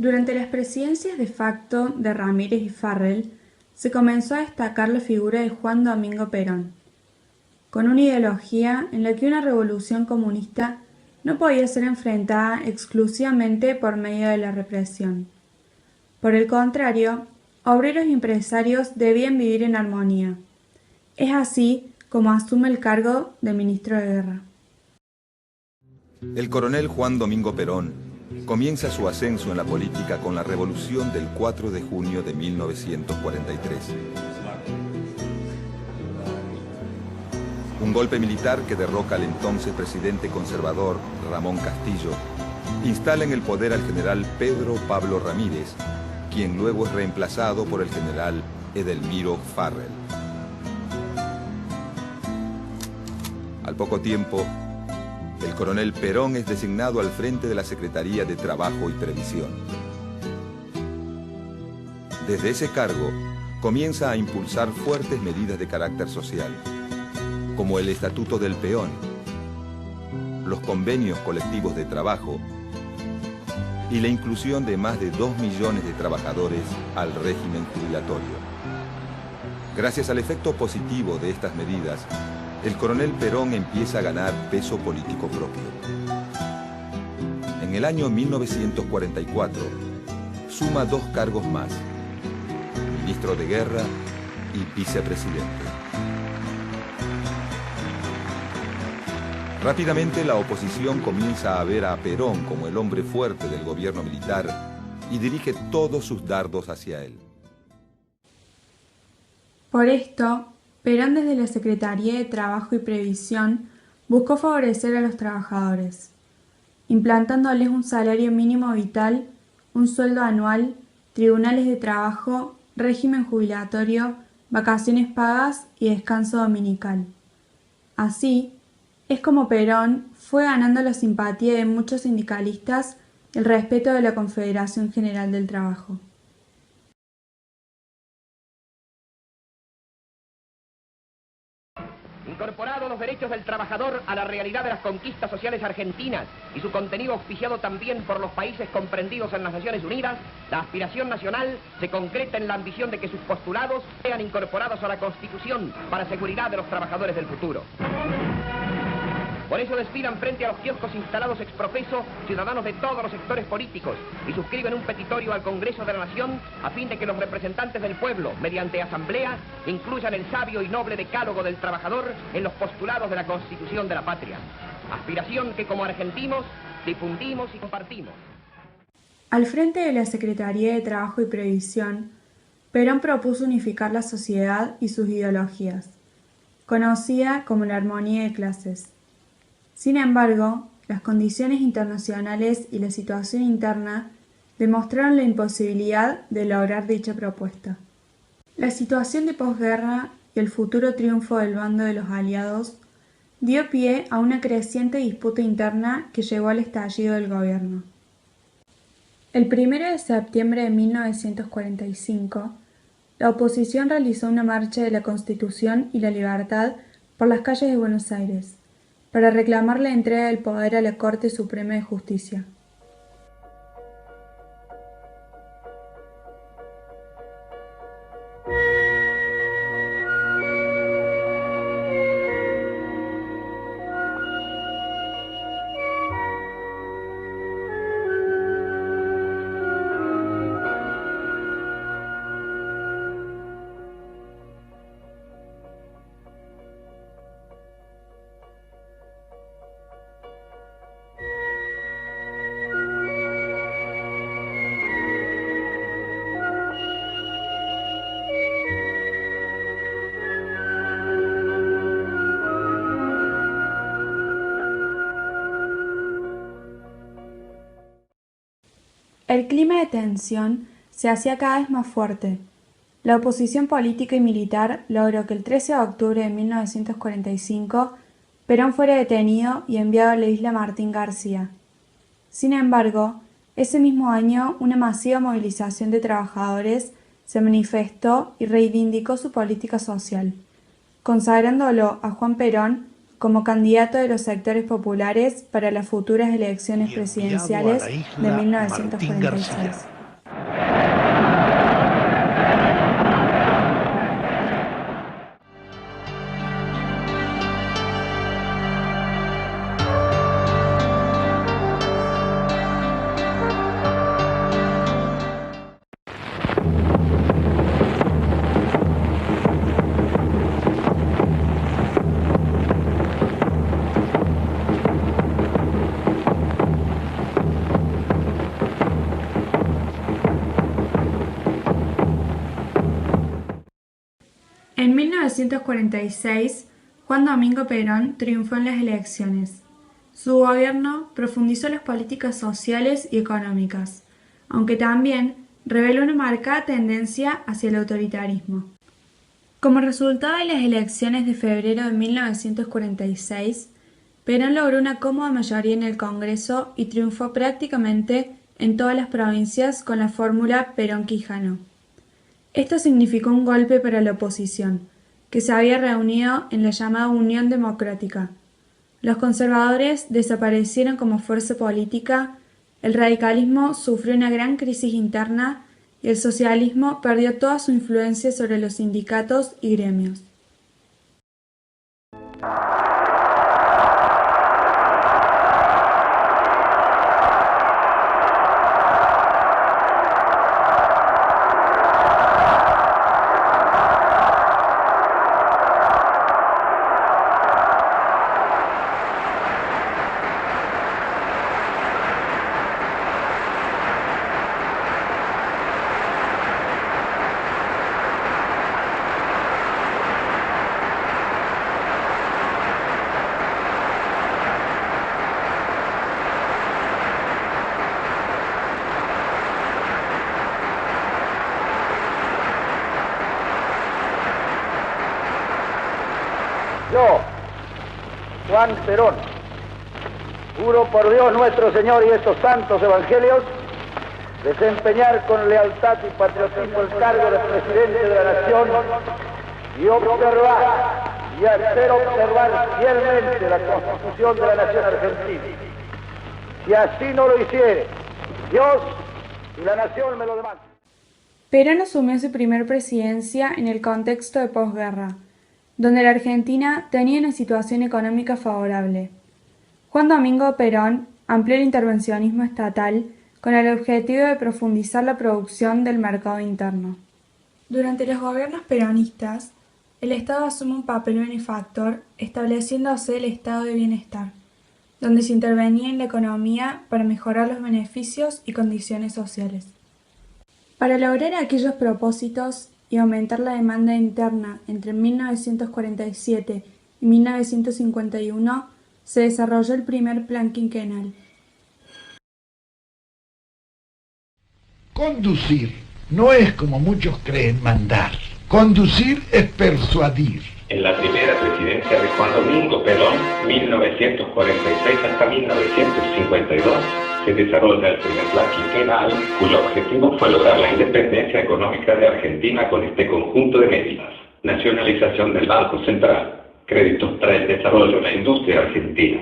Durante las presidencias de facto de Ramírez y Farrell, se comenzó a destacar la figura de Juan Domingo Perón, con una ideología en la que una revolución comunista no podía ser enfrentada exclusivamente por medio de la represión. Por el contrario, obreros y empresarios debían vivir en armonía. Es así como asume el cargo de ministro de Guerra. El coronel Juan Domingo Perón comienza su ascenso en la política con la revolución del 4 de junio de 1943. Un golpe militar que derroca al entonces presidente conservador Ramón Castillo instala en el poder al general Pedro Pablo Ramírez, quien luego es reemplazado por el general Edelmiro Farrell. Al poco tiempo, el coronel Perón es designado al frente de la Secretaría de Trabajo y Previsión. Desde ese cargo, comienza a impulsar fuertes medidas de carácter social, como el Estatuto del Peón, los convenios colectivos de trabajo y la inclusión de más de 2 millones de trabajadores al régimen jubilatorio. Gracias al efecto positivo de estas medidas, el coronel Perón empieza a ganar peso político propio. En el año 1944, suma 2 cargos más: ministro de Guerra y vicepresidente. Rápidamente la oposición comienza a ver a Perón como el hombre fuerte del gobierno militar y dirige todos sus dardos hacia él. Por esto, Perón desde la Secretaría de Trabajo y Previsión buscó favorecer a los trabajadores, implantándoles un salario mínimo vital, un sueldo anual, tribunales de trabajo, régimen jubilatorio, vacaciones pagas y descanso dominical. Así, es como Perón fue ganando la simpatía de muchos sindicalistas y el respeto de la Confederación General del Trabajo. Incorporado los derechos del trabajador a la realidad de las conquistas sociales argentinas y su contenido auspiciado también por los países comprendidos en las Naciones Unidas, la aspiración nacional se concreta en la ambición de que sus postulados sean incorporados a la Constitución para seguridad de los trabajadores del futuro. Por eso desfilan frente a los kioscos instalados ex profeso ciudadanos de todos los sectores políticos y suscriben un petitorio al Congreso de la Nación a fin de que los representantes del pueblo, mediante asamblea, incluyan el sabio y noble decálogo del trabajador en los postulados de la Constitución de la patria. Aspiración que como argentinos difundimos y compartimos. Al frente de la Secretaría de Trabajo y Previsión, Perón propuso unificar la sociedad y sus ideologías, conocida como la armonía de clases. Sin embargo, las condiciones internacionales y la situación interna demostraron la imposibilidad de lograr dicha propuesta. La situación de posguerra y el futuro triunfo del bando de los aliados dio pie a una creciente disputa interna que llevó al estallido del gobierno. El 1 de septiembre de 1945, la oposición realizó una marcha de la Constitución y la Libertad por las calles de Buenos Aires, para reclamar la entrega del poder a la Corte Suprema de Justicia. El clima de tensión se hacía cada vez más fuerte. La oposición política y militar logró que el 13 de octubre de 1945 Perón fuera detenido y enviado a la isla Martín García. Sin embargo, ese mismo año una masiva movilización de trabajadores se manifestó y reivindicó su política social, consagrándolo a Juan Perón como candidato de los sectores populares para las futuras elecciones presidenciales de 1946. En 1946, Juan Domingo Perón triunfó en las elecciones. Su gobierno profundizó las políticas sociales y económicas, aunque también reveló una marcada tendencia hacia el autoritarismo. Como resultado de las elecciones de febrero de 1946, Perón logró una cómoda mayoría en el Congreso y triunfó prácticamente en todas las provincias con la fórmula Perón-Quijano. Esto significó un golpe para la oposición, que se había reunido en la llamada Unión Democrática. Los conservadores desaparecieron como fuerza política, el radicalismo sufrió una gran crisis interna y el socialismo perdió toda su influencia sobre los sindicatos y gremios. Yo, Juan Perón, juro por Dios nuestro Señor y estos santos evangelios, desempeñar con lealtad y patriotismo el cargo de presidente de la nación y observar y hacer observar fielmente la Constitución de la nación argentina. Si así no lo hiciere, Dios y la nación me lo demandan. Perón asumió su primer presidencia en el contexto de posguerra, donde la Argentina tenía una situación económica favorable. Juan Domingo Perón amplió el intervencionismo estatal con el objetivo de profundizar la producción del mercado interno. Durante los gobiernos peronistas, el Estado asume un papel benefactor estableciéndose el estado de bienestar, donde se intervenía en la economía para mejorar los beneficios y condiciones sociales. Para lograr aquellos propósitos y aumentar la demanda interna entre 1947 y 1951, se desarrolló el primer plan quinquenal. Conducir no es, como muchos creen, mandar. Conducir es persuadir. En la primera presidencia de Juan Domingo Perón, 1946 hasta 1952, se desarrolla el primer plan quinquenal, cuyo objetivo fue lograr la independencia económica de Argentina con este conjunto de medidas: nacionalización del Banco Central, créditos para el desarrollo de la industria argentina,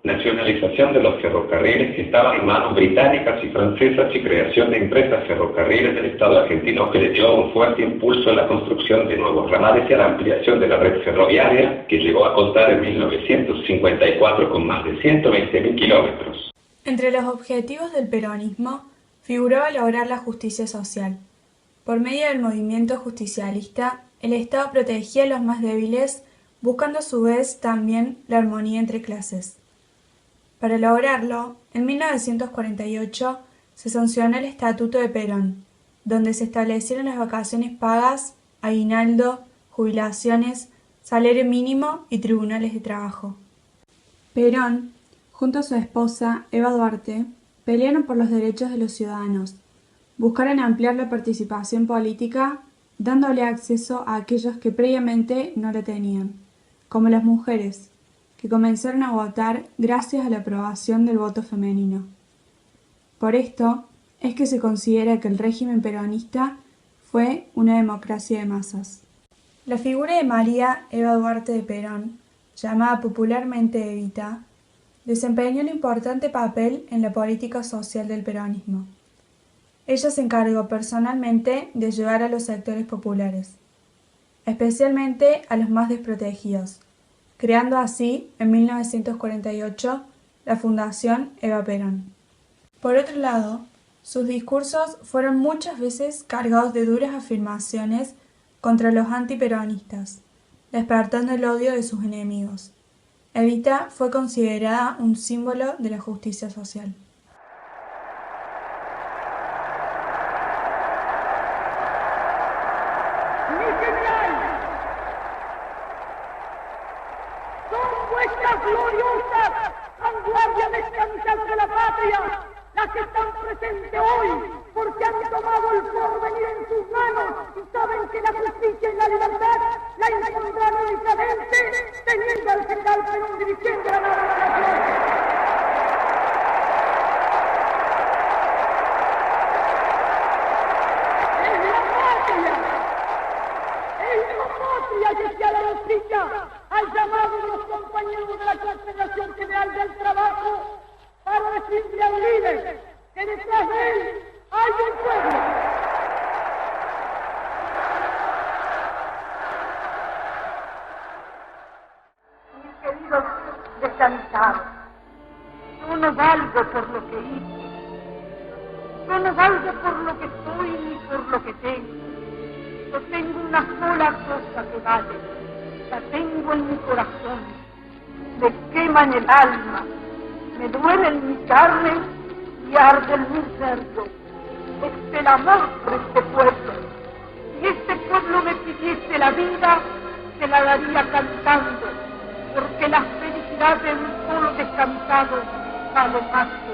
nacionalización de los ferrocarriles que estaban en manos británicas y francesas y creación de empresas ferrocarriles del Estado argentino que le dio un fuerte impulso a la construcción de nuevos ramales y a la ampliación de la red ferroviaria, que llegó a contar en 1954 con más de 120.000 kilómetros. Entre los objetivos del peronismo figuraba lograr la justicia social. Por medio del movimiento justicialista, el Estado protegía a los más débiles, buscando a su vez también la armonía entre clases. Para lograrlo, en 1948 se sancionó el Estatuto de Perón, donde se establecieron las vacaciones pagas, aguinaldo, jubilaciones, salario mínimo y tribunales de trabajo. Perón, junto a su esposa, Eva Duarte, pelearon por los derechos de los ciudadanos, buscaron ampliar la participación política, dándole acceso a aquellos que previamente no la tenían, como las mujeres, que comenzaron a votar gracias a la aprobación del voto femenino. Por esto es que se considera que el régimen peronista fue una democracia de masas. La figura de María Eva Duarte de Perón llamada popularmente Evita, desempeñó un importante papel en la política social del peronismo. Ella se encargó personalmente de ayudar a los sectores populares, especialmente a los más desprotegidos, creando así, en 1948, la Fundación Eva Perón. Por otro lado, sus discursos fueron muchas veces cargados de duras afirmaciones contra los antiperonistas, despertando el odio de sus enemigos. Evita fue considerada un símbolo de la justicia social. Mi general, son vuestras gloriosas vanguardias descansadas de la patria las que están presentes hoy, porque han tomado el porvenir en sus manos y saben que la justicia y la libertad la impondrán únicamente teniendo al general Perón dirigiendo la nación. Es la patria que se ha dado cita al llamado de los compañeros de la Confederación General del Trabajo para decirle al líder que detrás de él hay un pueblo. Mis queridos descansados, yo no valgo por lo que hice, yo no valgo por lo que soy ni por lo que tengo. Yo tengo una sola cosa que vale, la tengo en mi corazón, me quema en el alma, me duele en mi carne y arde en mi cerdo. Es el amor por este pueblo. Si este pueblo me pidiese la vida, se la daría cantando, porque la felicidad de un solo descansado vale más que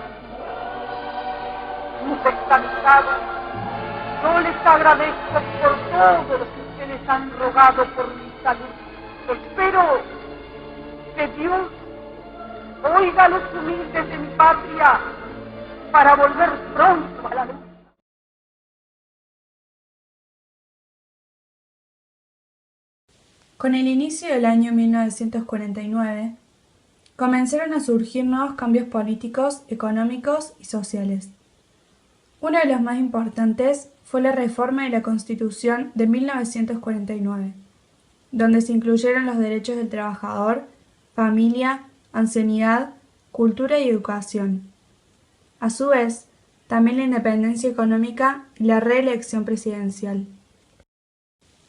mis descansados. Yo les agradezco por todo lo que ustedes han rogado por mi salud. Espero que Dios oiga a los humildes de mi patria para volver pronto a la luz. Con el inicio del año 1949, comenzaron a surgir nuevos cambios políticos, económicos y sociales. Uno de los más importantes fue la reforma de la Constitución de 1949, donde se incluyeron los derechos del trabajador, familia, ancianidad, cultura y educación. A su vez, también la independencia económica y la reelección presidencial.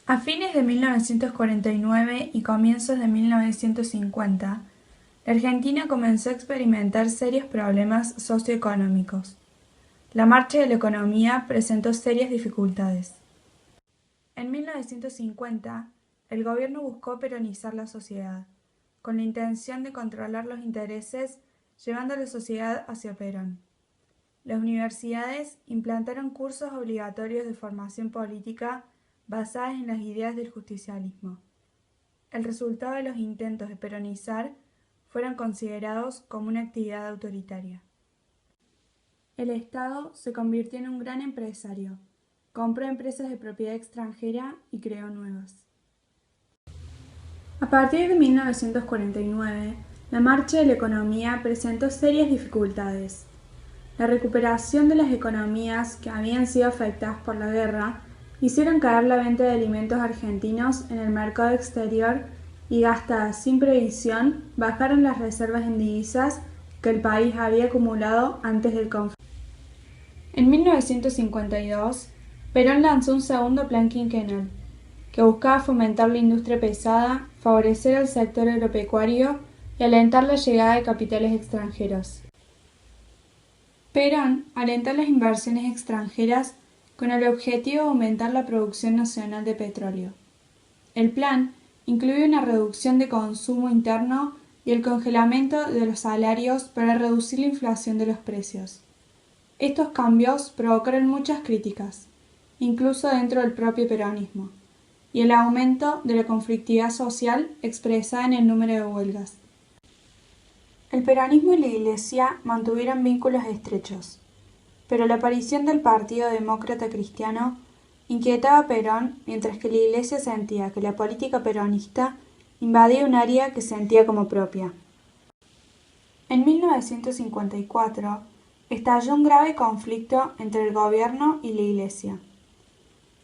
A fines de 1949 y comienzos de 1950, la Argentina comenzó a experimentar serios problemas socioeconómicos. La marcha de la economía presentó serias dificultades. En 1950, el gobierno buscó peronizar la sociedad, con la intención de controlar los intereses, llevando a la sociedad hacia Perón. Las universidades implantaron cursos obligatorios de formación política basadas en las ideas del justicialismo. El resultado de los intentos de peronizar fueron considerados como una actividad autoritaria. El Estado se convirtió en un gran empresario, compró empresas de propiedad extranjera y creó nuevas. A partir de 1949, la marcha de la economía presentó serias dificultades. La recuperación de las economías que habían sido afectadas por la guerra hicieron caer la venta de alimentos argentinos en el mercado exterior y, gastadas sin previsión, bajaron las reservas en divisas que el país había acumulado antes del conflicto. En 1952, Perón lanzó un segundo plan quinquenal, que buscaba fomentar la industria pesada, favorecer al sector agropecuario y alentar la llegada de capitales extranjeros. Perón alentó las inversiones extranjeras con el objetivo de aumentar la producción nacional de petróleo. El plan incluye una reducción de consumo interno y el congelamiento de los salarios para reducir la inflación de los precios. Estos cambios provocaron muchas críticas, incluso dentro del propio peronismo, y el aumento de la conflictividad social expresada en el número de huelgas. El peronismo y la Iglesia mantuvieron vínculos estrechos, pero la aparición del Partido Demócrata Cristiano inquietaba a Perón, mientras que la Iglesia sentía que la política peronista invadía un área que sentía como propia. En 1954 estalló un grave conflicto entre el gobierno y la Iglesia.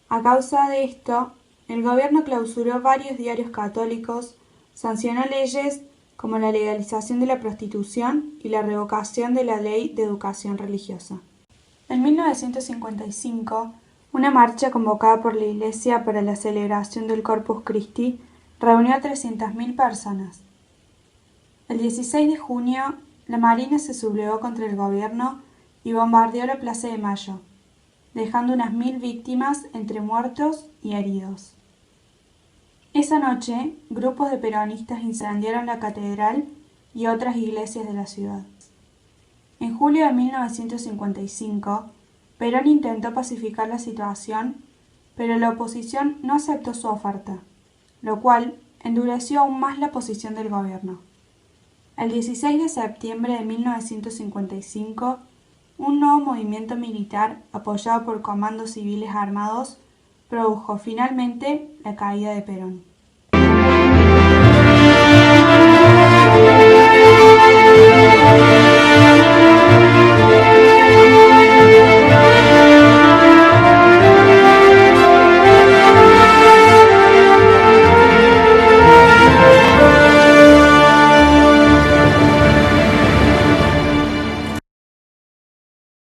A causa de esto, el gobierno clausuró varios diarios católicos, sancionó leyes como la legalización de la prostitución y la revocación de la ley de educación religiosa. En 1955, una marcha convocada por la Iglesia para la celebración del Corpus Christi reunió a 300.000 personas. El 16 de junio, la Marina se sublevó contra el gobierno y bombardeó la Plaza de Mayo, dejando unas 1.000 víctimas entre muertos y heridos. Esa noche, grupos de peronistas incendiaron la catedral y otras iglesias de la ciudad. En julio de 1955, Perón intentó pacificar la situación, pero la oposición no aceptó su oferta, lo cual endureció aún más la posición del gobierno. El 16 de septiembre de 1955, un nuevo movimiento militar, apoyado por comandos civiles armados, produjo finalmente la caída de Perón.